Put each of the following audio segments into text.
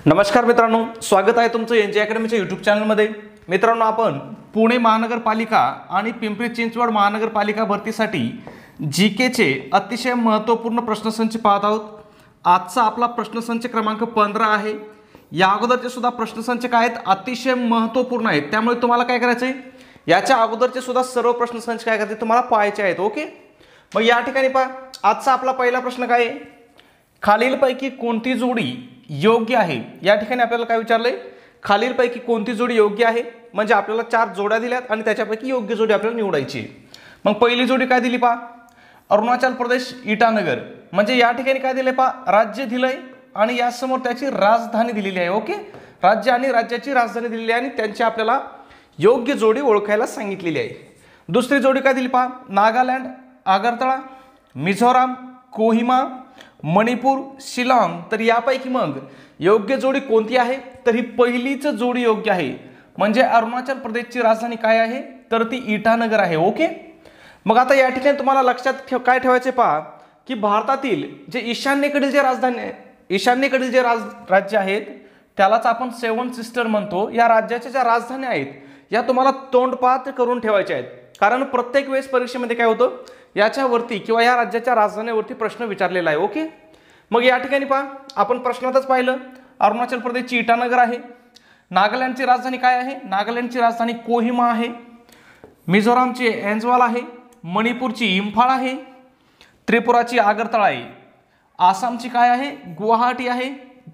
नमस्कार मित्रांनो, स्वागत आहे तुमचं एनजे अकॅडमीच्या यूट्यूब चॅनलमध्ये। मित्रांनो, आपण पुणे महानगरपालिका आणि पिंपरी चिंचवड महानगरपालिका भरतीसाठी जीकेचे अतिशय महत्त्वपूर्ण प्रश्नसंच पाहत आहोत। आजचा आपला प्रश्नसंच क्रमांक 15 आहे। या अगोदरचे सुद्धा प्रश्नसंच काय आहेत, अतिशय महत्त्वपूर्ण आहेत। त्यामुळे तुम्हाला काय करायचं आहे, याच्या अगोदरचे सुद्धा सर्व प्रश्नसंच काय करते तुम्हाला पाहायचे आहेत। ओके, मग या ठिकाणी पहा, आजचा आपला पहिला प्रश्न काय आहे, खालीलपैकी कोणती जोडी योग्य आहे। या ठिकाणी आपल्याला काय विचारलंय, खालीलपैकी कोणती जोडी योग्य आहे, म्हणजे आपल्याला 4 जोड्या दिल्यात आणि त्याच्यापैकी योग्य जोडी आपल्याला निवडायची आहे। मग पहिली जोडी काय दिली पहा, अरुणाचल प्रदेश इटानगर, म्हणजे या ठिकाणी काय दिले पहा, राज्य दिलंय आणि या समोर त्याची राजधानी दिलेली आहे। ओके, राज्य आणि राज्याची राजधानी दिलेली आहे आणि त्यांची आपल्याला योग्य जोडी ओळखायला सांगितलेली आहे। दुसरी जोडी काय दिली पहा, नागालँड आगरतळा, मिझोराम कोहिमा, मणिपूर शिलाँग। तर यापैकी मग योग्य जोडी कोणती आहे, तर ही पहिलीच जोडी योग्य आहे। म्हणजे अरुणाचल प्रदेशची राजधानी काय आहे, तर ती इटानगर आहे। ओके, मग आता या ठिकाणी तुम्हाला लक्षात काय ठेवायचे पहा, की भारतातील जे ईशान्येकडील जे राजधानी ईशान्येकडील जे राज्य आहेत त्यालाच आपण 7 सिस्टर म्हणतो। या राज्याच्या ज्या राजधानी आहेत या तुम्हाला तोंडपाठ करून ठेवायच्या आहेत, कारण प्रत्येक वेळेस परीक्षेमध्ये काय होतं, याच्यावरती किंवा या राज्याच्या राजधानीवरती प्रश्न विचारलेला आहे। ओके, मग या ठिकाणी पहा, आपण प्रश्नातच पाहिलं, अरुणाचल प्रदेशची इटानगर आहे। नागालँडची राजधानी काय आहे, नागालँडची राजधानी कोहिमा आहे। मिझोरामची ऐझवाल आहे। मणिपूरची इम्फाळ आहे। त्रिपुराची आगरतळा आहे। आसामची काय आहे, गुवाहाटी आहे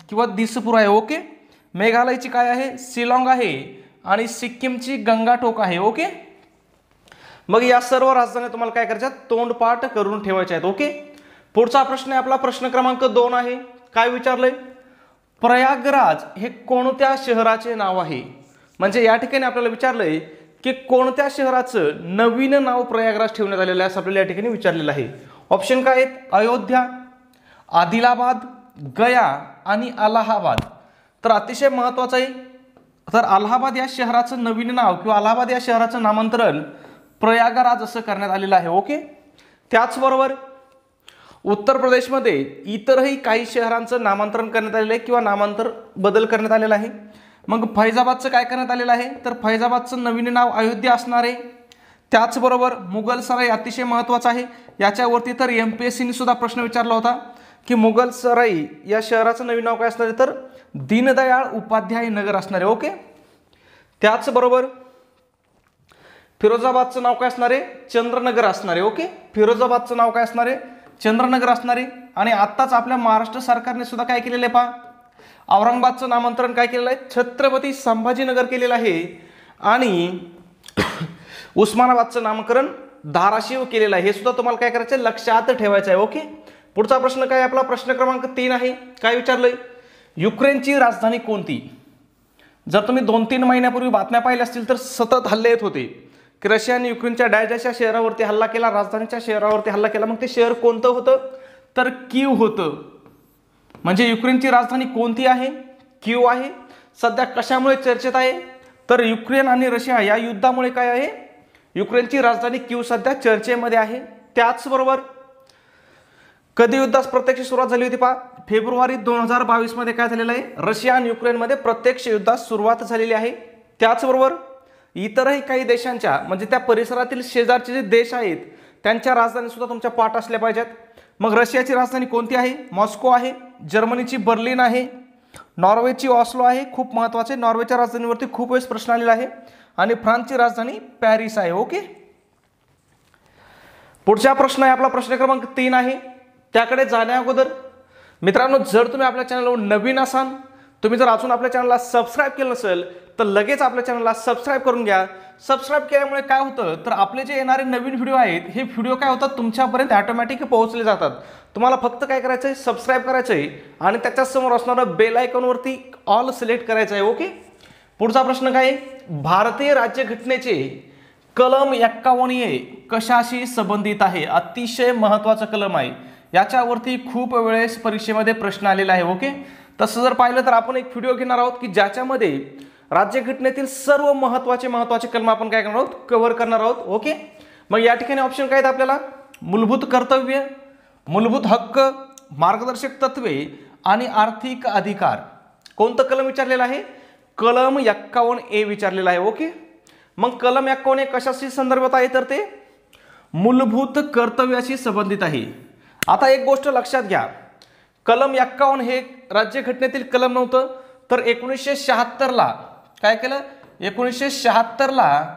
किंवा दिसपूर आहे। ओके, मेघालयची काय आहे, शिलाँग आहे आणि सिक्कीमची गंगाटोक आहे। ओके, मग या सर्व राजधान्या तुम्हाला काय करायच्या, तोंडपाठ करून ठेवायच्या आहेत। ओके, पुढचा प्रश्न आहे आपला प्रश्न क्रमांक 2 आहे। काय विचारलंय, प्रयागराज हे कोणत्या शहराचे नाव आहे। म्हणजे या ठिकाणी आपल्याला विचारलंय की कोणत्या शहराचं नवीन नाव प्रयागराज ठेवण्यात आलेलं आहे, असं आपल्याला या ठिकाणी विचारलेलं आहे। ऑप्शन काय आहेत, अयोध्या, आदिलाबाद, गया आणि अलाहाबाद। तर अतिशय महत्त्वाचं आहे, तर अलाहाबाद या शहराचं नवीन नाव किंवा अलाहाबाद या शहराचं नामांतरण प्रयागराज असं करण्यात आलेलं आहे। ओके, त्याचबरोबर उत्तर प्रदेशमध्ये इतरही काही शहरांचं नामांतरण करण्यात आलेलं आहे किंवा नामांतर बदल करण्यात आलेला आहे। मग फैजाबादचं काय करण्यात आलेलं आहे, तर फैजाबादचं नवीन नाव अयोध्या असणार आहे। त्याचबरोबर मुघलसराई अतिशय महत्त्वाचं आहे, याच्यावरती तर MPSCने सुद्धा प्रश्न विचारला होता की मुघलसराई या शहराचं नवीन नाव काय असणार आहे, तर दीनदयाळ उपाध्याय नगर असणार आहे। ओके, त्याचबरोबर फिरोजाबादचं नाव काय असणार आहे, चंद्रनगर असणार आहे। ओके, फिरोजाबादचं नाव काय असणार आहे, चंद्रनगर असणार आहे। आणि आत्ताच आपल्या महाराष्ट्र सरकारने सुद्धा काय केलेलं आहे पहा, औरंगाबादचं नामांतरण काय केलेलं आहे, छत्रपती संभाजीनगर केलेलं आहे आणि उस्मानाबादचं नामकरण धाराशिव केलेलं आहे। हे सुद्धा तुम्हाला काय करायचं आहे, लक्षात ठेवायचं आहे। ओके, पुढचा प्रश्न काय आपला प्रश्न क्रमांक 3 आहे। काय विचारलंय, युक्रेनची राजधानी कोणती। जर तुम्ही 2-3 महिन्यापूर्वी बातम्या पाहिल्या असतील तर सतत हल्ले येत होते की रशियाने युक्रेनच्या डायजाच्या शहरावरती हल्ला केला, राजधानीच्या शहरावरती हल्ला केला। मग ते शहर कोणतं होतं, तर कीव होतं। म्हणजे युक्रेनची राजधानी कोणती आहे, कीव आहे। सध्या कशामुळे चर्चेत आहे, तर युक्रेन आणि रशिया या युद्धामुळे काय आहे, युक्रेनची राजधानी कीव सध्या चर्चेमध्ये आहे। त्याचबरोबर कधी युद्धास प्रत्यक्ष सुरुवात झाली होती पहा, फेब्रुवारी 2022 मध्ये काय झालेलं आहे, रशिया आणि युक्रेनमध्ये प्रत्यक्ष युद्धास सुरुवात झालेली आहे। त्याचबरोबर इतरही काही देशांच्या म्हणजे त्या परिसरातील शेजारचे जे देश आहेत त्यांच्या राजधानी सुद्धा तुमच्या पाठ असल्या पाहिजेत। मग रशियाची राजधानी कोणती आहे, मॉस्को आहे। जर्मनीची बर्लिन आहे। नॉर्वेची ऑस्लो आहे, खूप महत्त्वाचे, नॉर्वेच्या राजधानीवरती खूप वेळेस प्रश्न आलेला आहे। आणि फ्रान्सची राजधानी पॅरिस आहे। ओके, पुढचा प्रश्न आहे आपला प्रश्न क्रमांक 3 आहे। त्याकडे जाण्या अगोदर मित्रांनो, जर तुम्ही आपल्या चॅनलवर नवीन असाल, तुम्ही जर अजून आपल्या चॅनलला सबस्क्राईब केलं नसेल तर लगेच आपल्या चॅनलला सबस्क्राईब करून घ्या। सबस्क्राईब केल्यामुळे काय होतं, तर आपले जे येणारे नवीन व्हिडिओ आहेत हे व्हिडिओ काय होतात, तुमच्यापर्यंत ऑटोमॅटिक पोहोचले जातात। तुम्हाला फक्त काय करायचं आहे, सबस्क्राईब करायचं आहे आणि त्याच्यासमोर असणारं बेल आयकॉनवरती ऑल सिलेक्ट करायचं आहे। ओके, पुढचा प्रश्न काय आहे, भारतीय राज्यघटनेचे कलम 51A कशाशी संबंधित आहे। अतिशय महत्त्वाचं कलम आहे, याच्यावरती खूप वेळेस परीक्षेमध्ये प्रश्न आलेला आहे। ओके, तसं जर पाहिलं तर आपण एक व्हिडिओ घेणार आहोत की ज्याच्यामध्ये राज्यघटनेतील सर्व महत्त्वाचे कलम आपण काय करणार आहोत, कव्हर करणार आहोत। ओके, मग या ठिकाणी ऑप्शन काय आहेत आपल्याला, मूलभूत कर्तव्य, मूलभूत हक्क, मार्गदर्शक तत्वे आणि आर्थिक अधिकार। कोणतं कलम विचारलेलं आहे? कलम 51A विचारलेलं आहे. ओके, मग कलम 51A कशाशी संदर्भात आहे? तर ते मूलभूत कर्तव्याशी संबंधित आहे. आता एक गोष्ट लक्षात घ्या, कलम 51 हे राज्यघटनेतील कलम नव्हतं, तर 1976ला काय केलं? 1976ला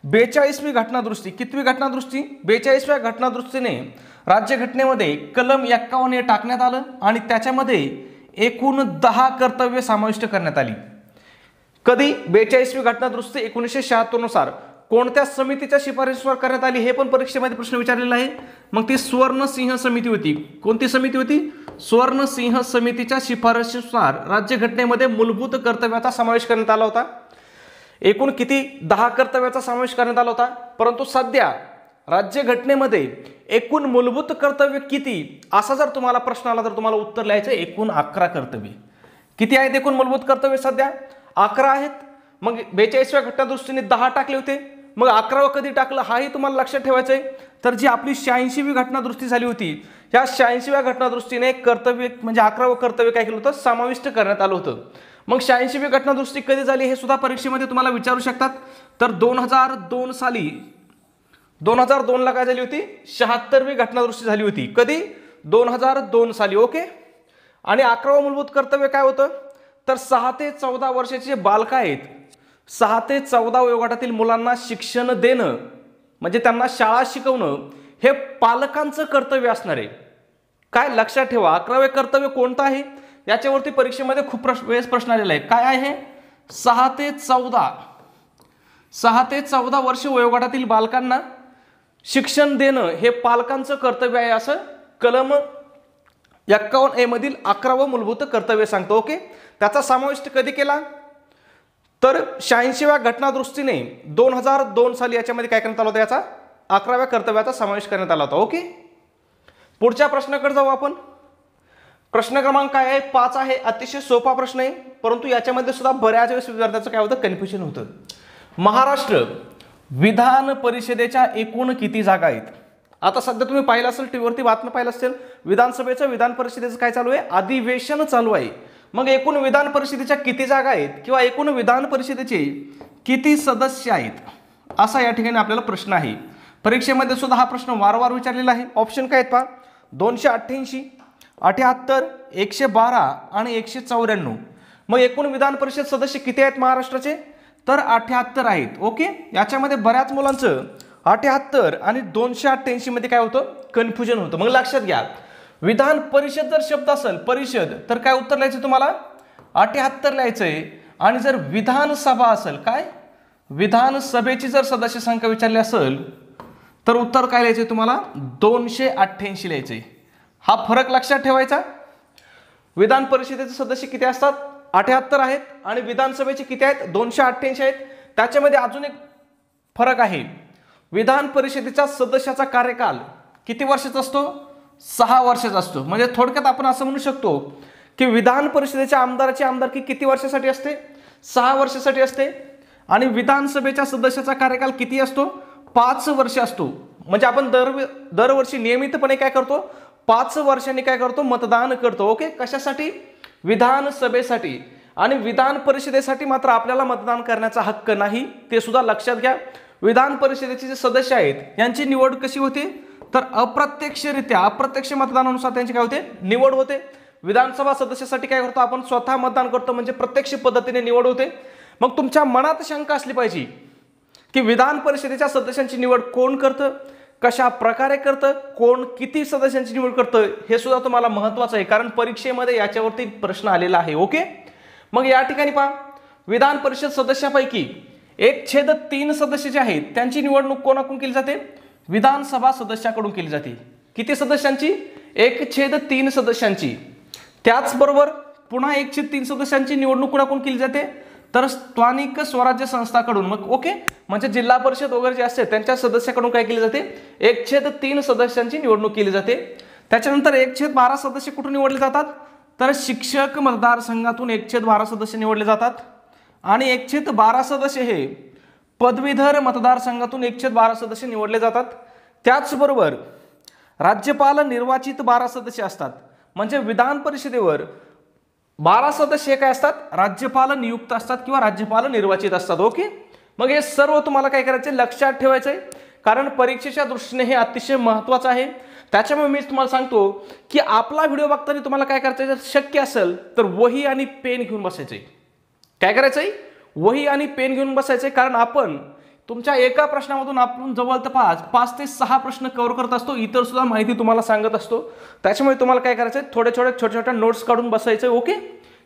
42वी घटनादुरुस्ती, कितवी घटनादुरुस्ती? 42व्या घटनादुरुस्तीने राज्यघटनेमध्ये कलम 51 हे टाकण्यात आलं आणि त्याच्यामध्ये एकूण 10 कर्तव्य समाविष्ट करण्यात आली. कधी? 42वी घटनादुरुस्ती 1976 नुसार कोणत्या समितीच्या शिफारशीवर करण्यात आली? हे पण परीक्षेमध्ये प्रश्न विचारलेला आहे. मग ती स्वर्णसिंह समिती होती. कोणती समिती होती? स्वर्णसिंह समितीच्या शिफारशीनुसार राज्यघटनेमध्ये मूलभूत कर्तव्याचा समावेश करण्यात आला होता. एकूण किती? 10 कर्तव्याचा समावेश करण्यात आला होता. परंतु सध्या राज्यघटनेमध्ये एकूण मूलभूत कर्तव्य किती, असा जर तुम्हाला प्रश्न आला तर तुम्हाला उत्तर लिहायचं एकूण 11 कर्तव्य. किती आहेत एकूण मूलभूत कर्तव्य? सध्या 11 आहेत. मग 42व्या घटनादुरुस्तीने 10 टाकले होते, मग 11वं कधी टाकलं हाही तुम्हाला लक्षात ठेवायचं आहे. तर जी आपली 86वी घटनादुरुस्ती झाली होती, या 86व्या घटनादुरुस्तीने कर्तव्य म्हणजे 11वं कर्तव्य काय केलं होतं? समाविष्ट करण्यात आलं होतं. मग 86वी घटनादुरुस्ती कधी झाली हे सुद्धा परीक्षेमध्ये तुम्हाला विचारू शकतात. तर 2002 साली, 2002ला काय झाली होती? 76वी घटनादुरुस्ती झाली होती. कधी? 2002 साली. ओके, आणि 11वं मूलभूत कर्तव्य काय होतं? तर 6 ते 14 वर्षाचे जे बालक आहेत, 6 ते 14 वयोगटातील मुलांना शिक्षण देणं म्हणजे त्यांना शाळा शिकवणं हे पालकांचं कर्तव्य असणार आहे. काय लक्षात ठेवा, 11वे कर्तव्य कोणतं आहे? याच्यावरती परीक्षेमध्ये खूप वेळेस प्रश्न आलेला आहे. काय आहे? 6 ते 14 वर्ष वयोगटातील बालकांना शिक्षण देणं हे पालकांचं कर्तव्य आहे, असं कलम 51A मधील 11वं मूलभूत कर्तव्य सांगतो. ओके, त्याचा समावेश कधी केला? तर 86व्या घटनादुरुस्तीने 2002 साली याच्यामध्ये काय करण्यात आलं होतं? याचा 11व्या कर्तव्याचा समावेश करण्यात आला होता. ओके, पुढच्या प्रश्नाकडे जाऊ आपण. प्रश्न क्रमांक काय आहे? 5 आहे. अतिशय सोपा प्रश्न आहे, परंतु याच्यामध्ये सुद्धा बऱ्याच वेळेस विद्यार्थ्यांचं काय होतं? कन्फ्युजन होतं. महाराष्ट्र विधान परिषदेच्या एकूण किती जागा आहेत? आता सध्या तुम्ही पाहिलं असेल, टीव्हीवरती बातमी पाहिलं असेल, विधानसभेचं विधान परिषदेचं काय चालू आहे? अधिवेशन चालू आहे. मग एकूण विधान परिषदेच्या किती जागा आहेत किंवा एकूण विधान परिषदेचे किती सदस्य आहेत, असा या ठिकाणी आपल्याला प्रश्न आहे. परीक्षेमध्ये सुद्धा हा प्रश्न वारंवार विचारलेला आहे. ऑप्शन काय आहेत पहा? 288, 78, 112 आणि 194. मग एकूण विधान परिषद सदस्य किती आहेत महाराष्ट्राचे? तर 78 आहेत. ओके, याच्यामध्ये बऱ्याच मुलांचं 78 आणि 288 मध्ये काय होतं? कन्फ्युजन होतं. मग लक्षात घ्या, विधान परिषद जर शब्द असेल परिषद, तर काय उत्तर लिहायचं तुम्हाला? 78 लिहायचंय. आणि जर विधानसभा असेल, काय? विधानसभेची जर सदस्य संख्या विचारली असेल तर उत्तर काय लिहायचंय तुम्हाला? 288 लिहायचंय. हा फरक लक्षात ठेवायचा. विधान परिषदेचे सदस्य किती असतात? 78 आहेत आणि विधानसभेचे किती आहेत? 288 आहेत. त्याच्यामध्ये अजून एक फरक आहे. विधान परिषदेच्या सदस्याचा कार्यकाल किती वर्षाचा असतो? 6 वर्षाचा असतो. म्हणजे थोडक्यात आपण असं म्हणू शकतो की विधान परिषदेच्या आमदाराची आमदारकी किती वर्षासाठी असते? 6 वर्षासाठी असते. आणि विधानसभेच्या सदस्याचा कार्यकाल किती असतो? 5 वर्ष असतो. म्हणजे आपण दरवर्षी नियमितपणे काय करतो? 5 वर्षांनी काय करतो? मतदान करतो. ओके, कशासाठी? विधानसभेसाठी. आणि विधान परिषदेसाठी मात्र आपल्याला मतदान करण्याचा हक्क नाही, ते सुद्धा लक्षात घ्या. विधान परिषदेचे जे सदस्य आहेत यांची निवड कशी होते? तर अप्रत्यक्षरित्या, अप्रत्यक्ष मतदानानुसार त्यांची काय होते? निवड होते. विधानसभा सदस्यासाठी काय करतो आपण? स्वतः मतदान करतो, म्हणजे प्रत्यक्ष पद्धतीने निवड होते. मग तुमच्या मनात शंका असली पाहिजे की विधान परिषदेच्या सदस्यांची निवड कोण करतं, कशा प्रकारे करतं, कोण किती सदस्यांची निवड करतं, हे सुद्धा तुम्हाला महत्त्वाचं आहे, कारण परीक्षेमध्ये याच्यावरती प्रश्न आलेला आहे. ओके, मग या ठिकाणी पहा, विधान परिषद सदस्यापैकी 1/3 सदस्य जे आहेत त्यांची निवडणूक कोणाकडून केली जाते? विधानसभा सदस्याकडून केली जाते. किती सदस्यांची? 1/3 सदस्यांची. त्याचबरोबर पुन्हा 1/3 सदस्यांची निवडणूक कोणाकडून केली जाते? तर स्थानिक स्वराज्य संस्थाकडून. मग ओके, म्हणजे जिल्हा परिषद वगैरे जे असते त्यांच्या सदस्याकडून काय केली जाते? 1/3 सदस्यांची निवडणूक केली जाते. त्याच्यानंतर 1/12 सदस्य कुठून निवडले जातात? तर शिक्षक मतदारसंघातून 1/12 सदस्य निवडले जातात. आणि 1/12 सदस्य हे पदवीधर मतदारसंघातून 1/12 सदस्य निवडले जातात. त्याचबरोबर राज्यपाल निर्वाचित 12 सदस्य असतात. म्हणजे विधान परिषदेवर 12 सदस्य काय असतात, राज्यपाल नियुक्त असतात किंवा राज्यपाल निर्वाचित असतात. ओके, मग हे सर्व तुम्हाला काय करायचं, लक्षात ठेवायचंय, कारण परीक्षेच्या दृष्टीने हे अतिशय महत्त्वाचं आहे. त्याच्यामुळे मी तुम्हाला सांगतो की आपला व्हिडिओ बघताना तुम्हाला काय करायचं, जर शक्य असेल तर वही आणि पेन घेऊन बसायचंय. काय करायचंय, वही आणि पेन घेऊन बसायचंय, कारण आपण तुमच्या एका प्रश्नामधून आपण जवळपास 5 ते 6 प्रश्न कव्हर करत असतो, इतर सुद्धा माहिती तुम्हाला सांगत असतो. त्याच्यामुळे तुम्हाला काय करायचंय, छोट्या नोट्स काढून बसायचं. ओके,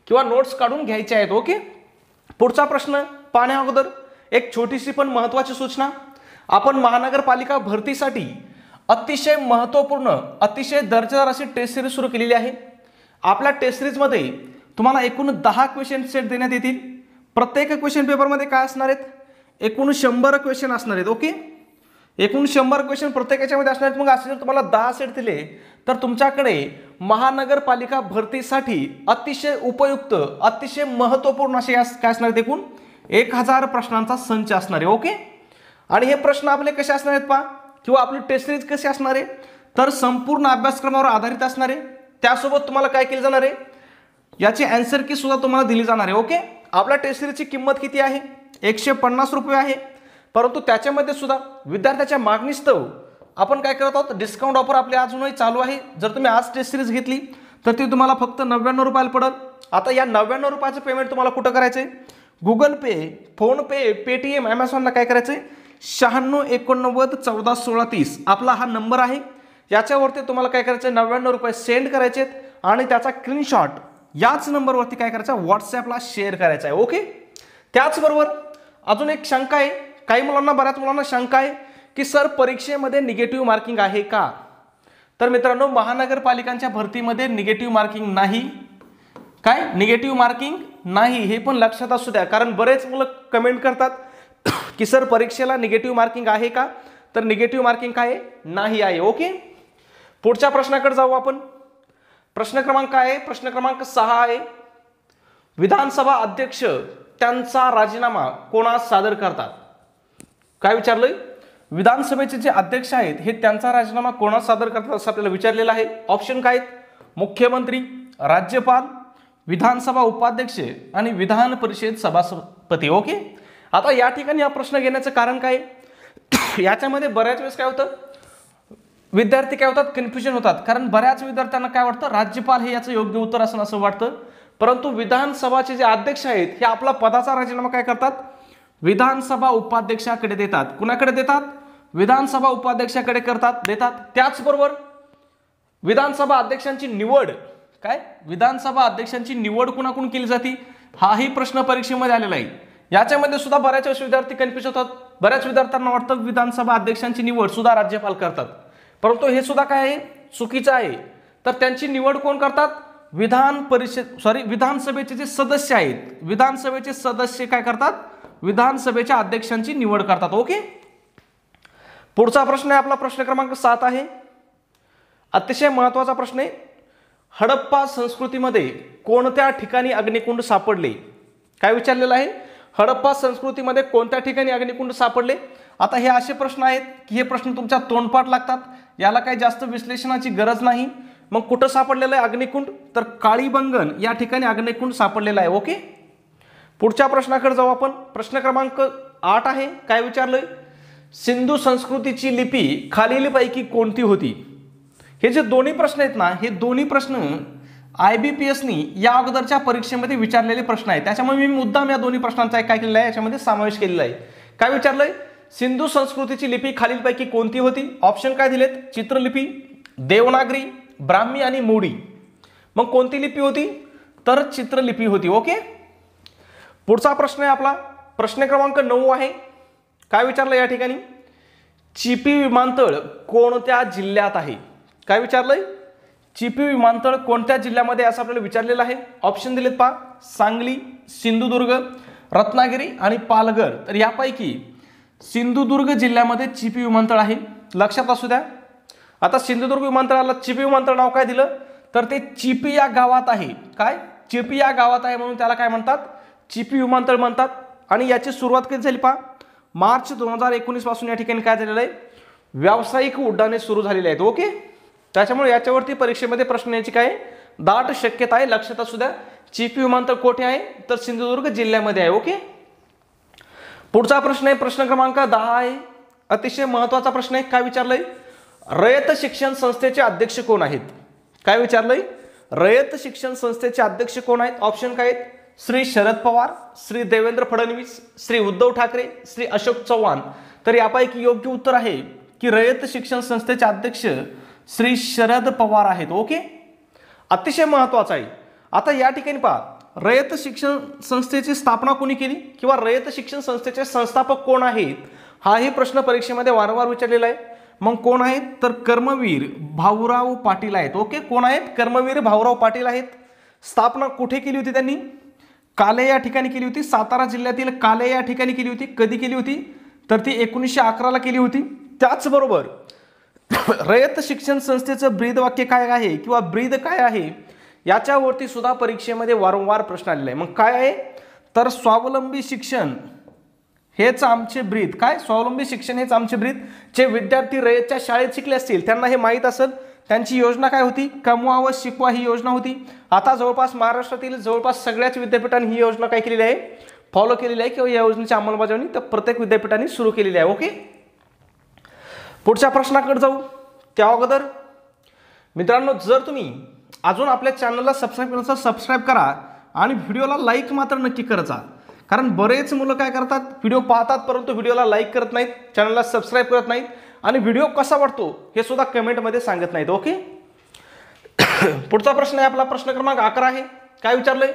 किंवा नोट्स काढून घ्यायचे आहेत. ओके, पुढचा प्रश्न पाहण्या अगोदर एक छोटीशी पण महत्त्वाची सूचना. आपण महानगरपालिका भरतीसाठी अतिशय महत्त्वपूर्ण, अतिशय दर्जेदार अशी टेस्ट सिरीज सुरू केलेली आहे. आपल्या टेस्ट सिरीजमध्ये तुम्हाला एकूण 10 क्वेश्चन सेट देण्यात येतील. प्रत्येक क्वेश्चन पेपरमध्ये काय असणार आहेत, एकूण 100 क्वेश्चन असणार आहेत. ओके, एकूण 100 क्वेश्चन प्रत्येकाच्यामध्ये असणार आहेत. मग असे जर तुम्हाला 10 सेट दिले तर तुमच्याकडे महानगरपालिका भरतीसाठी अतिशय उपयुक्त, अतिशय महत्त्वपूर्ण असे काय असणार आहेत, एकूण 1000 प्रश्नांचा संच असणार आहे. ओके, आणि हे प्रश्न आपले कसे असणार आहेत पहा, किंवा आपली टेस्ट सिरीज कशी असणार आहे, तर संपूर्ण अभ्यासक्रमावर आधारित असणार आहे. त्यासोबत तुम्हाला काय केलं जाणार आहे, याची आन्सर की सुद्धा तुम्हाला दिली जाणार आहे. ओके, आपल्या टेस्ट सिरीजची किंमत किती आहे, 150 रुपये आहे. परंतु त्याच्यामध्ये सुद्धा विद्यार्थ्याच्या मागणीस्तव आपण काय करत आहोत, डिस्काउंट ऑफर आपली अजूनही चालू आहे. जर तुम्ही आज टेस्ट सिरीज घेतली तर ती तुम्हाला फक्त 99 रुपयाला पडेल. आता या 99 रुपयाचं पेमेंट तुम्हाला कुठं करायचंय, गुगल पे, फोनपे, पेटीएम, ॲमेझॉनला काय करायचंय, 96 89 14 16 30 आपला हा नंबर आहे. याच्यावरती तुम्हाला काय करायचं, 99 रुपये सेंड करायचे आणि त्याचा स्क्रीनशॉट याच नंबरवरती काय करायचा, व्हॉट्सॲपला शेअर करायचा आहे. ओके, त्याचबरोबर अजून एक शंका आहे, काही मुलांना, बऱ्याच मुलांना शंका आहे की सर परीक्षेमध्ये निगेटिव्ह मार्किंग आहे का. तर मित्रांनो, महानगरपालिकांच्या भरतीमध्ये निगेटिव्ह मार्किंग नाही. काय, निगेटिव्ह मार्किंग नाही, हे पण लक्षात असू द्या, कारण बरेच मुलं कमेंट करतात की सर परीक्षेला निगेटिव्ह मार्किंग आहे का, तर निगेटिव्ह मार्किंग काय नाही आहे. ओके, पुढच्या प्रश्नाकडे जाऊ आपण. प्रश्न क्रमांक काय आहे, प्रश्न क्रमांक 6 आहे. विधानसभा अध्यक्ष त्यांचा राजीनामा कोणास सादर करतात. काय विचारलंय, विधानसभेचे जे अध्यक्ष आहेत हे त्यांचा राजीनामा कोणास सादर करतात असं आपल्याला विचारलेलं आहे. ऑप्शन काय आहेत, मुख्यमंत्री, राज्यपाल, विधानसभा उपाध्यक्ष आणि विधान परिषद सभापती. ओके, आता या ठिकाणी हा प्रश्न घेण्याचं कारण काय, याच्यामध्ये बऱ्याच वेळेस काय होतं, विद्यार्थी काय होतात, कन्फ्युजन होतात. कारण बऱ्याच विद्यार्थ्यांना काय वाटतं, राज्यपाल हे याचं योग्य उत्तर असं वाटतं. परंतु विधानसभाचे जे अध्यक्ष आहेत हे आपला पदाचा राजीनामा काय करतात, विधानसभा उपाध्यक्षाकडे देतात. कुणाकडे देतात, विधानसभा उपाध्यक्षाकडे देतात. त्याचबरोबर विधानसभा अध्यक्षांची निवड, काय, विधानसभा अध्यक्षांची निवड कुणाकडून केली जाते, हाही प्रश्न परीक्षेमध्ये आलेला आहे. याच्यामध्ये सुद्धा बऱ्याच विद्यार्थी कन्फ्युज होतात. बऱ्याच विद्यार्थ्यांना वाटतं विधानसभा अध्यक्षांची निवड सुद्धा राज्यपाल करतात, परंतु हे सुद्धा काय आहे, चुकीचं आहे. तर त्यांची निवड कोण करतात, विधानसभेचे जे सदस्य आहेत, विधानसभेचे सदस्य काय करतात, विधानसभेच्या अध्यक्षांची निवड करतात. ओके, पुढचा प्रश्न आहे आपला, प्रश्न क्रमांक 7 आहे. अतिशय महत्त्वाचा प्रश्न आहे. हडप्पा संस्कृतीमध्ये कोणत्या ठिकाणी अग्निकुंड सापडले. काय विचारलेलं आहे, हडप्पा संस्कृतीमध्ये कोणत्या ठिकाणी अग्निकुंड सापडले. आता हे असे प्रश्न आहेत की हे प्रश्न तुमच्या तोंडपाठ लागतात, याला काही जास्त विश्लेषणाची गरज नाही. मग कुठं सापडलेलं आहे अग्निकुंड, तर काळीबंगन या ठिकाणी अग्निकुंड सापडलेला आहे. ओके, पुढच्या प्रश्नाकडे जाऊ आपण. प्रश्न क्रमांक 8 आहे. काय विचारलंय, सिंधू संस्कृतीची लिपी खालीलपैकी कोणती होती. हे जे दोन्ही प्रश्न आहेत ना, हे दोन्ही प्रश्न IBPSनी या अगोदरच्या परीक्षेमध्ये विचारलेले प्रश्न आहेत. त्याच्यामुळे मी मुद्दाम या दोन्ही प्रश्नांचा काय केलेला आहे, याच्यामध्ये समावेश केलेला आहे. काय विचारलंय, सिंधू संस्कृतीची लिपी खालीलपैकी कोणती होती. ऑप्शन काय दिलेत, चित्रलिपी, देवनागरी, ब्राह्मी आणि मोडी. मग कोणती लिपी होती, तर चित्रलिपी होती. ओके, पुढचा प्रश्न आहे आपला, प्रश्न क्रमांक 9 आहे. काय विचारलं या ठिकाणी, चिपी विमानतळ कोणत्या जिल्ह्यात आहे. काय विचारलंय, चिपी विमानतळ कोणत्या जिल्ह्यामध्ये असं आपल्याला विचारलेलं आहे. ऑप्शन दिलेत पहा, सांगली, सिंधुदुर्ग, रत्नागिरी आणि पालघर. तर यापैकी सिंधुदुर्ग जिल्ह्यामध्ये चिपी विमानतळ आहे, लक्षात असू द्या. आता सिंधुदुर्ग विमानतळाला चिपी विमानतळ नाव काय दिलं, तर ते चिपी या गावात आहे. काय, चिपी या गावात आहे म्हणून त्याला काय म्हणतात, चिपी विमानतळ म्हणतात. आणि याची सुरुवात कधी झाली पहा, मार्च 2019 पासून या ठिकाणी काय झालेलं आहे, व्यावसायिक उड्डाणे सुरू झालेली आहेत. ओके, त्याच्यामुळे याच्यावरती परीक्षेमध्ये प्रश्न याची काय दाट शक्यता आहे, लक्षात असू द्या. चिपी विमानतळ कोठे आहे तर सिंधुदुर्ग जिल्ह्यामध्ये आहे. ओके. पुढचा प्रश्न आहे प्रश्न क्रमांक 10 आहे. अतिशय महत्त्वाचा प्रश्न आहे. काय विचारलंय? रयत शिक्षण संस्थेचे अध्यक्ष कोण आहेत? काय विचारलंय? रयत शिक्षण संस्थेचे अध्यक्ष कोण आहेत? ऑप्शन काय आहेत? श्री शरद पवार, श्री देवेंद्र फडणवीस, श्री उद्धव ठाकरे, श्री अशोक चव्हाण. तर यापैकी योग्य उत्तर आहे की रयत शिक्षण संस्थेचे अध्यक्ष श्री शरद पवार आहेत. ओके. अतिशय महत्त्वाचं आहे. आता या ठिकाणी पहा, रयत शिक्षण संस्थेची स्थापना कोणी केली किंवा रयत शिक्षण संस्थेचे संस्थापक कोण आहेत हाही प्रश्न परीक्षेमध्ये वारंवार विचारलेला आहे. मग कोण आहेत तर कर्मवीर भाऊराव पाटील आहेत. ओके. कोण आहेत? कर्मवीर भाऊराव पाटील आहेत. स्थापना कुठे केली होती त्यांनी? काले या ठिकाणी केली होती. सातारा जिल्ह्यातील काले या ठिकाणी केली होती. कधी केली होती तर ती 1911ला केली होती. त्याचबरोबर रयत शिक्षण संस्थेचं ब्रीद वाक्य काय आहे किंवा ब्रीद काय आहे याच्यावरती सुद्धा परीक्षेमध्ये वारंवार प्रश्न आलेला आहे. मग काय आहे तर स्वावलंबी शिक्षण हेच आमचे ब्रीद. काय? स्वावलंबी शिक्षण हेच आमचे ब्रीद. जे विद्यार्थी रयतच्या शाळेत शिकले असतील त्यांना हे माहीत असेल. त्यांची योजना काय होती? कमवा व शिकवा ही योजना होती. आता जवळपास महाराष्ट्रातील जवळपास सगळ्याच विद्यापीठांनी ही योजना काय केलेली आहे? फॉलो केलेली आहे किंवा या योजनेची अंमलबजावणी तर प्रत्येक विद्यापीठाने सुरू केलेली आहे. ओके. पुढच्या प्रश्नाकडे जाऊ त्या अगोदर मित्रांनो, जर तुम्ही अजून आपल्या चॅनलला सबस्क्राईब केलं तर सबस्क्राईब करा आणि व्हिडिओला लाईक मात्र नक्की करायचा. कारण बरेच मुलं काय करतात, व्हिडिओ पाहतात परंतु व्हिडिओला लाईक करत नाहीत, चॅनलला सबस्क्राईब करत नाहीत आणि व्हिडिओ कसा वाटतो हे सुद्धा कमेंटमध्ये सांगत नाहीत. ओके. पुढचा प्रश्न आहे आपला प्रश्न क्रमांक 11 आहे. काय विचारलंय?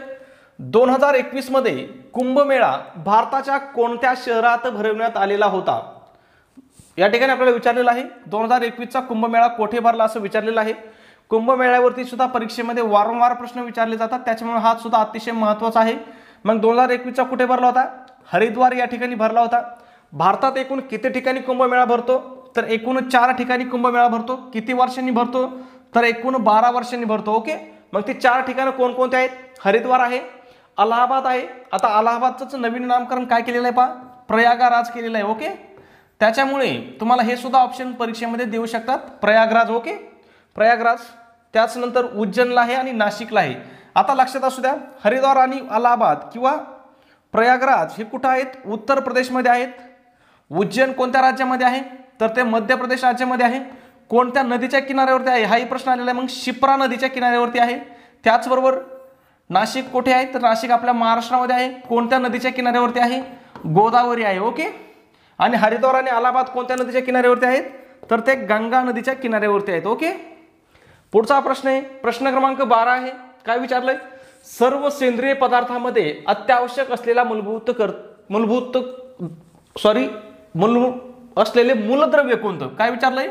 2021 मध्ये कुंभमेळा भारताच्या कोणत्या शहरात भरवण्यात आलेला होता? या ठिकाणी आपल्याला विचारलेलं आहे 2021चा कुंभमेळा कोठे भरला असं विचारलेलं आहे. कुंभमेळ्यावरती सुद्धा परीक्षेमध्ये वारंवार प्रश्न विचारले जातात, त्याच्यामुळे हा सुद्धा अतिशय महत्त्वाचा आहे. मग 2021चा कुठे भरला होता? हरिद्वार या ठिकाणी भरला होता. भारतात एकूण किती ठिकाणी कुंभमेळा भरतो तर एकूण 4 ठिकाणी कुंभमेळा भरतो. किती वर्षांनी भरतो तर एकूण 12 वर्षांनी भरतो. ओके. मग ते 4 ठिकाणं कोणकोणते आहेत? हरिद्वार आहे, अलाहाबाद आहे. आता अलाहाबादचं नवीन नामकरण काय केलेलं आहे पहा? प्रयागराज केलेलं आहे. ओके. त्याच्यामुळे तुम्हाला हे सुद्धा ऑप्शन परीक्षेमध्ये देऊ शकतात. प्रयागराज. ओके. प्रयागराज. त्याचनंतर उज्जैनला आहे आणि नाशिकला आहे. आता लक्षात असू द्या, हरिद्वार आणि अलाहाबाद किंवा प्रयागराज हे कुठं आहेत? उत्तर प्रदेशमध्ये आहेत. उज्जैन कोणत्या राज्यामध्ये आहे तर ते मध्य प्रदेश राज्यामध्ये आहे. कोणत्या नदीच्या किनाऱ्यावरती आहे हाही प्रश्न आलेला आहे. मग शिप्रा नदीच्या किनाऱ्यावरती आहे. त्याचबरोबर नाशिक कुठे आहे तर नाशिक आपल्या महाराष्ट्रामध्ये आहे. कोणत्या नदीच्या किनाऱ्यावरती आहे? गोदावरी आहे. ओके. आणि हरिद्वार आणि अलाहाबाद कोणत्या नदीच्या किनाऱ्यावरती आहेत तर ते गंगा नदीच्या किनाऱ्यावरती आहेत. ओके. पुढचा प्रश्न आहे प्रश्न क्रमांक 12 आहे. काय विचारलंय? सर्व सेंद्रिय पदार्थामध्ये अत्यावश्यक असलेला असलेले मूलद्रव्य कोणतं? काय विचारलंय?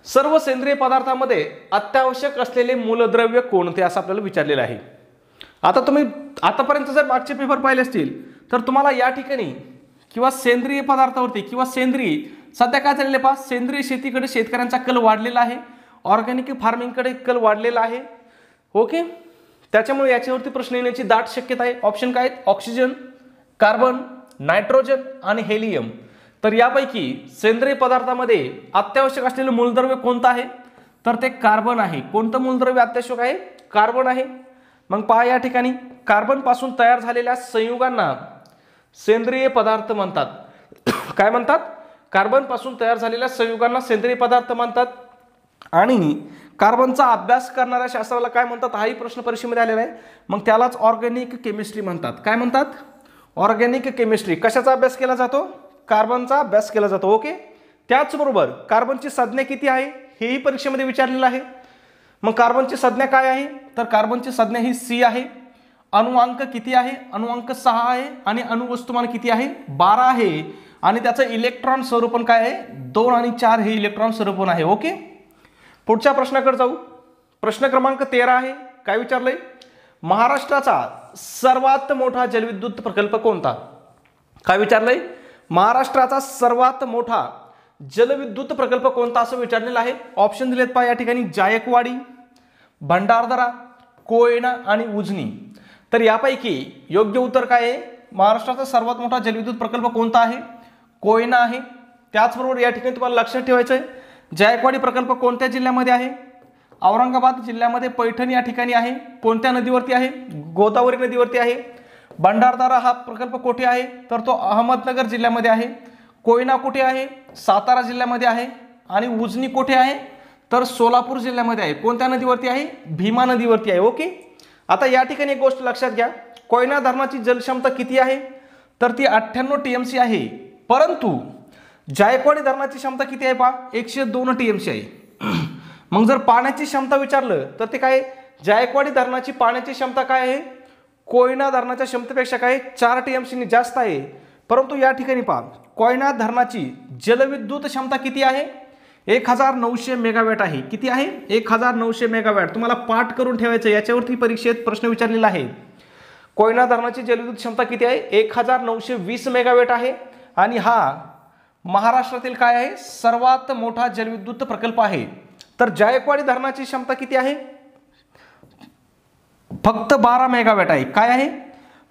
सर्व सेंद्रिय पदार्थामध्ये अत्यावश्यक असलेले मूलद्रव्य कोणते असं आपल्याला विचारलेलं आहे. आता तुम्ही आतापर्यंत जर मागचे पेपर पाहिले असतील तर तुम्हाला या ठिकाणी किंवा सेंद्रिय पदार्थावरती किंवा सेंद्रिय सध्या काय झालेलं आहे पहा, सेंद्रिय शेतीकडे शेतकऱ्यांचा कल वाढलेला आहे. ऑर्गॅनिक फार्मिंगकडे कल वाढलेला आहे. ओके. त्याच्यामुळे याच्यावरती प्रश्न येण्याची दाट शक्यता आहे. ऑप्शन काय आहेत? ऑक्सिजन, कार्बन, नायट्रोजन आणि हेलियम. तर यापैकी सेंद्रिय पदार्थामध्ये अत्यावश्यक असलेलं मूलद्रव्य कोणतं आहे तर ते कार्बन आहे. कोणतं मूलद्रव्य अत्यावश्यक आहे? कार्बन आहे. मग पहा या ठिकाणी कार्बन पासून तयार झालेल्या संयुगांना सेंद्रिय पदार्थ म्हणतात. काय म्हणतात? कार्बन पासून तयार झालेल्या संयुगांना सेंद्रिय पदार्थ म्हणतात. आणि कार्बनचा अभ्यास करणाऱ्या शास्त्राला काय म्हणतात हाही प्रश्न परीक्षेमध्ये आलेला आहे. मग त्यालाच ऑर्गॅनिक केमिस्ट्री म्हणतात. काय म्हणतात? Organic chemistry. कशाचा अभ्यास केला जातो? कार्बनचा अभ्यास केला जातो. ओके. त्याचबरोबर कार्बनची संज्ञा किती आहे हेही परीक्षेमध्ये विचारलेलं आहे. मग कार्बनची संज्ञा काय आहे तर कार्बनची संज्ञा ही C आहे. अणुअंक किती आहे? अणुअंक 6 आहे. आणि अणुवस्तुमान किती आहे? 12 आहे. आणि त्याचं इलेक्ट्रॉन स्वरूपण काय आहे? 2 आणि 4 हे इलेक्ट्रॉन स्वरूपण आहे. ओके. पुढच्या प्रश्नाकडे जाऊ. प्रश्न क्रमांक 13 आहे. काय विचारलंय? महाराष्ट्राचा सर्वात मोठा जलविद्युत प्रकल्प कोणता? काय विचारलंय? महाराष्ट्राचा सर्वात मोठा जलविद्युत प्रकल्प कोणता असं विचारलेलं आहे. ऑप्शन दिलेत पहा या ठिकाणी जायकवाडी, भंडारदरा, कोयना आणि उजनी. तर यापैकी योग्य उत्तर काय आहे? महाराष्ट्राचा सर्वात मोठा जलविद्युत प्रकल्प कोणता आहे? कोयना आहे. त्याचबरोबर या ठिकाणी तुम्हाला लक्षात ठेवायचं आहे जायकवाडी प्रकल्प कोणत्या जिल्ह्यामध्ये आहे औरंगाबाद जिल्ह्यामध्ये पैठण या ठिकाणी आहे. कोणत्या नदीवरती आहे? गोदावरी नदीवरती आहे. भंडारदरा हा प्रकल्प कुठे आहे? तर तो अहमदनगर जिल्ह्यामध्ये आहे. कोयना कुठे आहे? सातारा जिल्ह्यामध्ये आहे. आणि उजनी कुठे आहे? तर सोलापूर जिल्ह्यामध्ये आहे. कोणत्या नदीवरती आहे? भीमा नदीवरती आहे. ओके. आता या ठिकाणी एक गोष्ट लक्षात घ्या, कोयना धरणाची जलक्षमता किती आहे? तर ती 98 TMC आहे. परंतु जायकवाडी धरणाची क्षमता किती आहे पहा? 102 TMC आहे. मग जर पाण्याची क्षमता विचारलं तर ते काय? जायकवाडी धरणाची पाण्याची क्षमता काय आहे? कोयना धरणाच्या क्षमतेपेक्षा काय 4 TMC जास्त आहे. परंतु या ठिकाणी पहा, कोयना धरणाची जलविद्युत क्षमता किती आहे? 1900 मेगावॅट आहे. किती आहे? 1900 मेगावॅट. तुम्हाला पाठ करून ठेवायचं, याच्यावरती परीक्षेत प्रश्न विचारलेला आहे. कोयना धरणाची जलविद्युत क्षमता किती आहे? 1920 मेगावॅट आहे. आणि हा महाराष्ट्रातील काय आहे? सर्वात मोठा जलविद्युत प्रकल्प आहे. तर जायकवाडी धरणाची क्षमता किती आहे? फक्त 12 मेगावॅट आहे. काय आहे?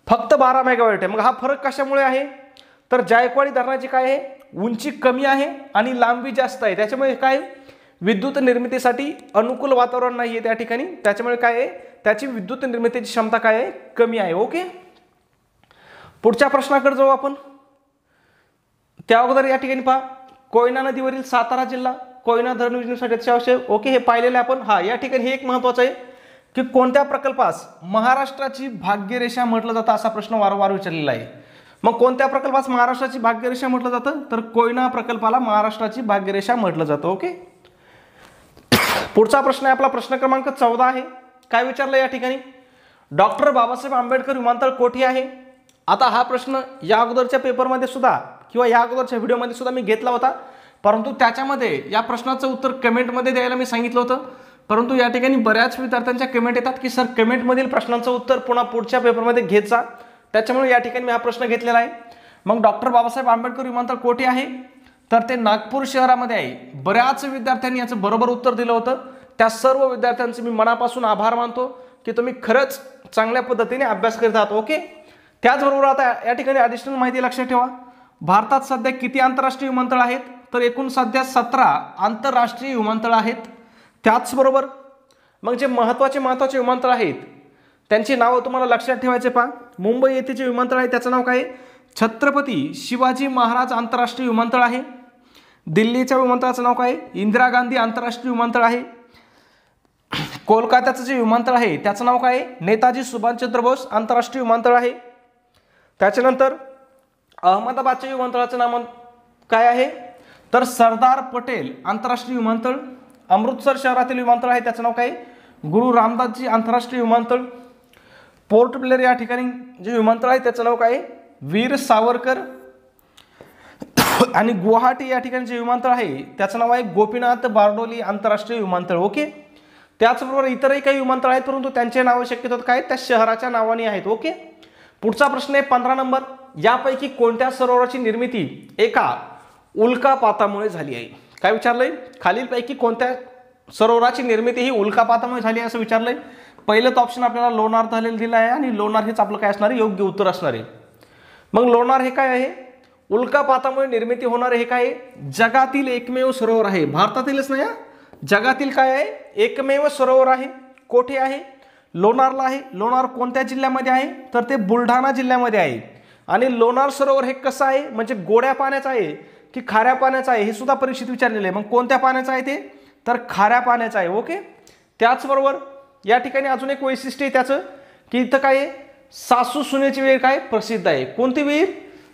फक्त 12 मेगावॅट आहे. मग हा फरक कशामुळे आहे? तर जायकवाडी धरणाची काय आहे? उंची कमी आहे आणि लांबी जास्त आहे. त्याच्यामुळे काय? विद्युत निर्मितीसाठी अनुकूल वातावरण नाही आहे त्या ठिकाणी. त्याच्यामुळे काय आहे? त्याची विद्युत निर्मितीची क्षमता काय आहे? कमी आहे. ओके. पुढच्या प्रश्नाकडे जाऊ आपण. त्या अगोदर या ठिकाणी पहा, कोयना नदीवरील सातारा जिल्हा कोयना धरण योजनेसाठी अत्यावश्यक. ओके, हे पाहिलेलं आपण. हा या ठिकाणी हे एक महत्त्वाचं आहे की कोणत्या प्रकल्पास महाराष्ट्राची भाग्यरेषा म्हटलं जातं, असा प्रश्न वारंवार विचारलेला आहे. मग कोणत्या प्रकल्पास महाराष्ट्राची भाग्यरेषा म्हटलं जातं? तर कोयना प्रकल्पाला महाराष्ट्राची भाग्यरेषा म्हटलं जातं. ओके. पुढचा प्रश्न आहे आपला प्रश्न क्रमांक 14 आहे. काय विचारलं या ठिकाणी? डॉक्टर बाबासाहेब आंबेडकर विमानतळ कोठे आहे? आता हा प्रश्न या अगोदरच्या पेपरमध्ये सुद्धा किंवा या अगोदरच्या व्हिडिओमध्ये सुद्धा मी घेतला होता, परंतु त्याच्यामध्ये या प्रश्नाचं उत्तर कमेंटमध्ये द्यायला मी सांगितलं होतं. परंतु या ठिकाणी बऱ्याच विद्यार्थ्यांच्या कमेंट येतात की सर कमेंटमधील प्रश्नांचं उत्तर पुन्हा पुढच्या पेपरमध्ये घेत जा. त्याच्यामुळे या ठिकाणी मी हा प्रश्न घेतलेला आहे. मग डॉक्टर बाबासाहेब आंबेडकर विमानतळ कोठे आहे? तर ते नागपूर शहरामध्ये आहे. बऱ्याच विद्यार्थ्यांनी याचं बरोबर उत्तर दिलं होतं. त्या सर्व विद्यार्थ्यांचे मी मनापासून आभार मानतो की तुम्ही खरंच चांगल्या पद्धतीने अभ्यास करत आहात. ओके. त्याचबरोबर आता या ठिकाणी ॲडिशनल माहिती लक्षात ठेवा. भारतात सध्या किती आंतरराष्ट्रीय विमानतळ आहेत? तर एकूण सध्या 17 आंतरराष्ट्रीय विमानतळ आहेत. त्याचबरोबर मग जे महत्त्वाचे विमानतळ आहेत त्यांची नावं तुम्हाला लक्षात ठेवायचे. पहा, मुंबई येथे जे विमानतळ आहे त्याचं नाव काय? छत्रपती शिवाजी महाराज आंतरराष्ट्रीय विमानतळ आहे. दिल्लीच्या विमानतळाचं नाव काय? इंदिरा गांधी आंतरराष्ट्रीय विमानतळ आहे. कोलकात्याचं जे विमानतळ आहे त्याचं नाव काय? नेताजी सुभाषचंद्र बोस आंतरराष्ट्रीय विमानतळ आहे. त्याच्यानंतर अहमदाबादच्या विमानतळाचं नाव काय आहे? तर सरदार पटेल आंतरराष्ट्रीय विमानतळ. अमृतसर शहरातील विमानतळ आहे त्याचं नाव काय? गुरु रामदासजी आंतरराष्ट्रीय विमानतळ. पोर्ट ब्लेअर या ठिकाणी जे विमानतळ आहे त्याचं नाव काय? वीर सावरकर. आणि गुवाहाटी या ठिकाणी जे विमानतळ आहे त्याचं नाव आहे गोपीनाथ बारडोली आंतरराष्ट्रीय विमानतळ. ओके. त्याचबरोबर इतरही काही विमानतळ आहेत परंतु त्यांचे नाव शक्यतो काय? त्या शहराच्या नावाने आहेत. ओके. पुढचा प्रश्न आहे 15 नंबर. यापैकी कोणत्या सरोवराची निर्मिती एका उल्कापातामुळे झाली आहे? काय विचारलंय? खालीलपैकी कोणत्या सरोवराची निर्मिती ही उल्कापातामुळे झाली असं विचारलंय. पहिलं तर ऑप्शन आपल्याला लोणार झालेलं दिलं आहे आणि लोणार हेच आपलं काय असणार आहे? योग्य उत्तर असणार आहे. मग लोणार हे काय आहे? उल्कापातामुळे निर्मिती होणारे हे काय? जगातील एकमेव सरोवर आहे. भारतातीलच नाही, जगातील काय आहे? एकमेव सरोवर आहे. कोठे आहे? लोणारला आहे. लोणार कोणत्या जिल्ह्यामध्ये आहे? तर ते बुलढाणा जिल्ह्यामध्ये आहे. आणि लोणार सरोवर हे कसं आहे? म्हणजे गोड्या पाण्याचं आहे की खाऱ्या पाण्याचं आहे? हे सुद्धा परीक्षेत विचारलेलं आहे. मग कोणत्या पाण्याचं आहे ते? तर खाऱ्या पाण्याचं आहे. ओके. त्याचबरोबर या ठिकाणी अजून एक वैशिष्ट्य आहे त्याचं की इथं काय आहे? सासू सुनेची विहीर काय प्रसिद्ध आहे? कोणती विहीर?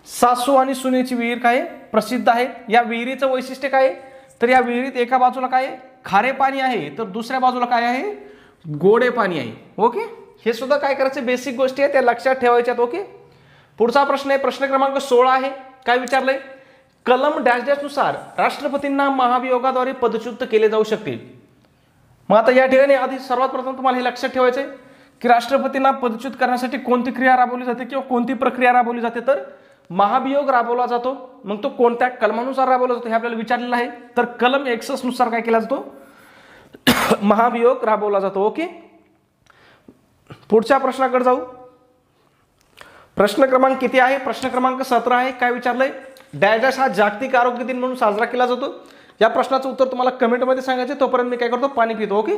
सासू आणि सुनेची विहीर काय प्रसिद्ध आहे. या विहिरीचं वैशिष्ट्य काय? तर या विहिरीत एका बाजूला काय खारे पाणी आहे तर दुसऱ्या बाजूला काय आहे? गोडे पाणी आहे. ओके. हे सुद्धा काय करायचं? बेसिक गोष्टी आहेत त्या लक्षात ठेवायच्यात. ओके. पुढचा प्रश्न आहे प्रश्न क्रमांक 16 आहे. काय विचारलंय? कलम डॅश डॅश नुसार राष्ट्रपतींना महाभियोगाद्वारे पदच्युत केले जाऊ शकते. मग आता या ठिकाणी आधी सर्वात प्रथम तुम्हाला हे लक्षात ठेवायचं आहे की राष्ट्रपतींना पदच्युत करण्यासाठी कोणती क्रिया राबवली जाते किंवा कोणती प्रक्रिया राबवली जाते? तर महाभियोग राबवला जातो. मग तो कोणत्या कलमानुसार राबवला जातो हे आपल्याला विचारलेलं आहे. तर कलम 61 नुसार काय केला जातो? महाभियोग राबवला जातो. ओके. पुढच्या प्रश्नाकडे जाऊ. प्रश्न क्रमांक किती आहे? प्रश्न क्रमांक 17 आहे. काय विचारलंय? डॅश डॅश हा जागतिक आरोग्य दिन म्हणून साजरा केला जातो. या प्रश्नाचं उत्तर तुम्हाला कमेंटमध्ये सांगायचे. तोपर्यंत मी काय करतो? पाणी पितो. ओके.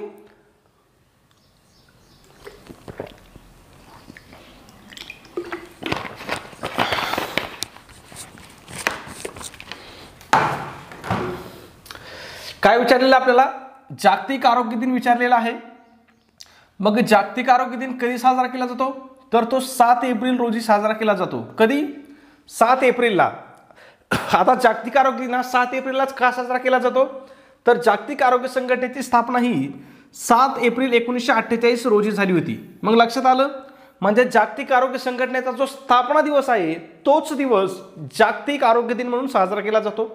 काय विचारलेलं आपल्याला? जागतिक आरोग्य दिन विचारलेला आहे. मग जागतिक आरोग्य दिन कधी साजरा केला जातो? तर तो 7 एप्रिल रोजी साजरा केला जातो. कधी? 7 एप्रिलला. आता जागतिक आरोग्य दिन 7 एप्रिललाच का साजरा केला जातो? तर जागतिक आरोग्य संघटनेची स्थापना ही 7 एप्रिल 1948 रोजी झाली होती. मग लक्षात आलं? म्हणजे जागतिक आरोग्य संघटनेचा जो स्थापना दिवस आहे तोच दिवस जागतिक आरोग्य दिन म्हणून साजरा केला जातो.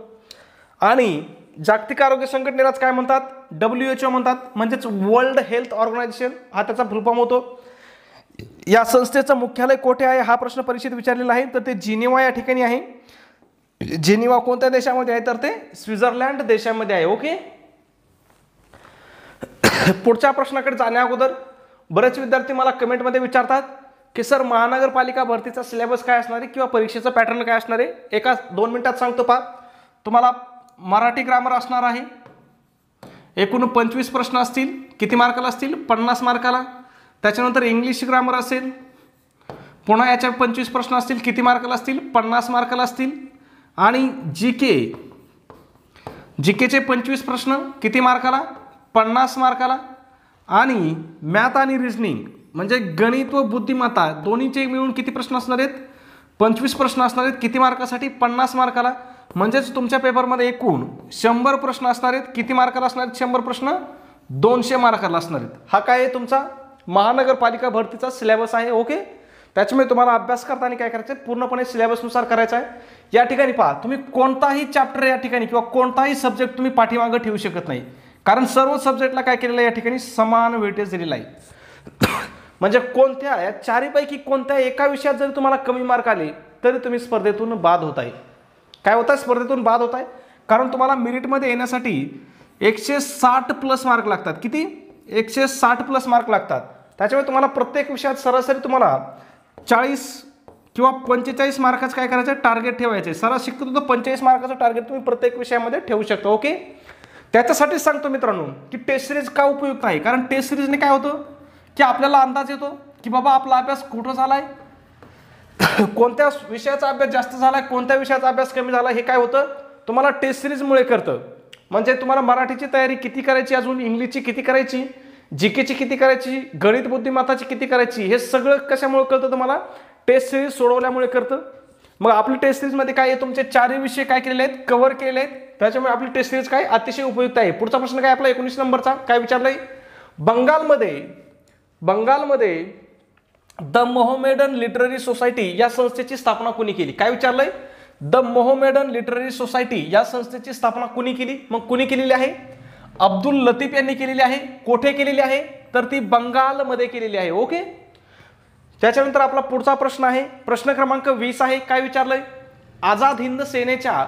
आणि जागतिक आरोग्य संघटनेलाच काय म्हणतात? WHO म्हणतात, म्हणजेच वर्ल्ड हेल्थ ऑर्गनायझेशन हा त्याचा फुलफॉर्म होतो. या संस्थेचं मुख्यालय कोठे आहे हा प्रश्न परीक्षेत विचारलेला आहे. तर ते जिनिव्हा या ठिकाणी आहे. जिनिव्हा कोणत्या देशामध्ये आहे? तर ते स्वित्झर्लंड देशामध्ये आहे. ओके. पुढच्या प्रश्नाकडे जाण्या अगोदर बरेच विद्यार्थी मला कमेंटमध्ये विचारतात की सर महानगरपालिका भरतीचा सिलेबस काय असणार आहे किंवा परीक्षेचं पॅटर्न काय असणार आहे? एका 2 मिनिटात सांगतो पहा. तुम्हाला मराठी ग्रामर असणार आहे. एकूण 25 प्रश्न असतील. किती मार्काला असतील? 50 मार्काला. त्याच्यानंतर इंग्लिश ग्रामर असेल. पुन्हा याच्या 25 प्रश्न असतील. किती मार्काला असतील? 50 मार्काला असतील. आणि जीकेचे 25 प्रश्न किती मार्काला? 50 मार्काला. आणि मॅथ आणि रिजनिंग म्हणजे गणित व बुद्धिमत्ता दोन्हीचे मिळून किती प्रश्न असणार आहेत? 25 प्रश्न असणार आहेत. किती मार्कासाठी? 50 मार्काला. म्हणजेच तुमच्या पेपरमध्ये एकूण 100 प्रश्न असणार आहेत. किती मार्काला असणार आहेत? 100 प्रश्न 200 मार्काला असणार आहेत. हा काय आहे? तुमचा महानगरपालिका भरतीचा सिलेबस आहे. ओके. त्याच्यामुळे तुम्हाला अभ्यास करताना काय करायचं आहे? पूर्णपणे सिलेबसनुसार करायचं आहे. या ठिकाणी पहा, तुम्ही कोणताही चॅप्टर या ठिकाणी किंवा कोणताही सब्जेक्ट तुम्ही पाठीमागं ठेवू शकत नाही. कारण सर्व सब्जेक्टला काय केलेलं आहे? या ठिकाणी समान वेटेज दिलेला आहे. म्हणजे कोणत्या या चारीपैकी कोणत्या एका विषयात जरी तुम्हाला कमी मार्क आले तरी तुम्ही स्पर्धेतून बाद होत आहे. काय होत आहे? स्पर्धेतून बाद होत आहे. कारण तुम्हाला मेरिटमध्ये येण्यासाठी 160 प्लस मार्क लागतात. किती? 160 प्लस मार्क लागतात. त्याच्यामुळे तुम्हाला प्रत्येक विषयात सरासरी तुम्हाला 40 किंवा 45 मार्काचं काय करायचं? टार्गेट ठेवायचे. सरासरी शिकतो तर 45 मार्काचं टार्गेट तुम्ही प्रत्येक विषयामध्ये ठेवू शकता. ओके. त्याच्यासाठीच सांगतो मित्रांनो की टेस्ट सिरीज का उपयुक्त आहे. कारण टेस्ट सिरीजने काय होतं की आपल्याला अंदाज येतो की बाबा आपला अभ्यास कुठं झालाय, कोणत्या विषयाचा अभ्यास जास्त झालाय, कोणत्या विषयाचा अभ्यास कमी झाला. हे काय होतं? तुम्हाला टेस्ट सिरीजमुळे कळतं. म्हणजे तुम्हाला मराठीची तयारी किती करायची, अजून इंग्लिशची किती करायची, जीकेची किती करायची, गणित बुद्धिमत्ताची किती करायची, हे सगळं कशामुळे कळतं? तुम्हाला टेस्ट सिरीज सोडवल्यामुळे कळतं. मग आपली टेस्ट सिरीजमध्ये काय आहे? तुमचे 4 विषय काय केलेले आहेत? कव्हर केलेले आहेत. त्याच्यामुळे आपली टेस्ट सिरीज काय अतिशय उपयुक्त आहे. पुढचा प्रश्न काय आपला 19 नंबरचा काय विचारलाय? बंगालमध्ये द मोहमेडन लिटररी सोसायटी या संस्थेची स्थापना कुणी केली? काय विचारलंय? द मोहमेडन लिटररी सोसायटी या संस्थेची स्थापना कुणी केली? मग कुणी केलेली आहे? अब्दुल लतीफ यांनी केलेली आहे. कोठे केलेली आहे? तर ती बंगालमध्ये केलेली आहे. ओके. त्याच्यानंतर आपला पुढचा प्रश्न आहे प्रश्न क्रमांक 20 आहे. काय विचारलंय? आझाद हिंद सेनेच्या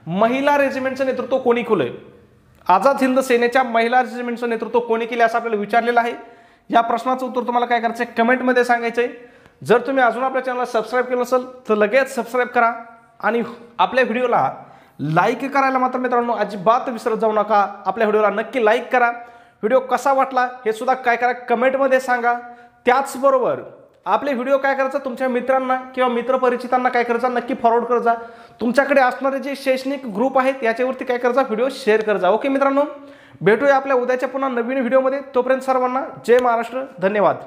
महिला रेजिमेंटचं नेतृत्व कोणी केलंय? आझाद हिंद सेनेच्या महिला रेजिमेंटचं नेतृत्व कोणी केले असं आपल्याला विचारलेलं आहे. या प्रश्नाचं उत्तर तुम्हाला काय करायचं आहे? कमेंटमध्ये सांगायचंय. जर तुम्ही अजून आपल्या चॅनलला सबस्क्राईब केलं असेल तर लगेच सबस्क्राईब करा आणि आपल्या व्हिडिओला लाईक करायला मात्र मित्रांनो अजिबात विसरत जाऊ नका. आपल्या व्हिडिओला नक्की लाईक करा. व्हिडिओ कसा वाटला हे सुद्धा काय करा? कमेंटमध्ये सांगा. त्याचबरोबर आपले व्हिडिओ काय करायचं? तुमच्या मित्रांना किंवा मित्रपरिचितांना काय करायचं? नक्की फॉरवर्ड करजा. तुमच्याकडे असणारे जे शैक्षणिक ग्रुप आहेत याच्यावरती काय करायचा? व्हिडिओ शेअर करजा. ओके मित्रांनो, भेटूया आपल्या उद्याच्या पुन्हा नवीन व्हिडिओमध्ये. तोपर्यंत सर्वांना जय महाराष्ट्र. धन्यवाद.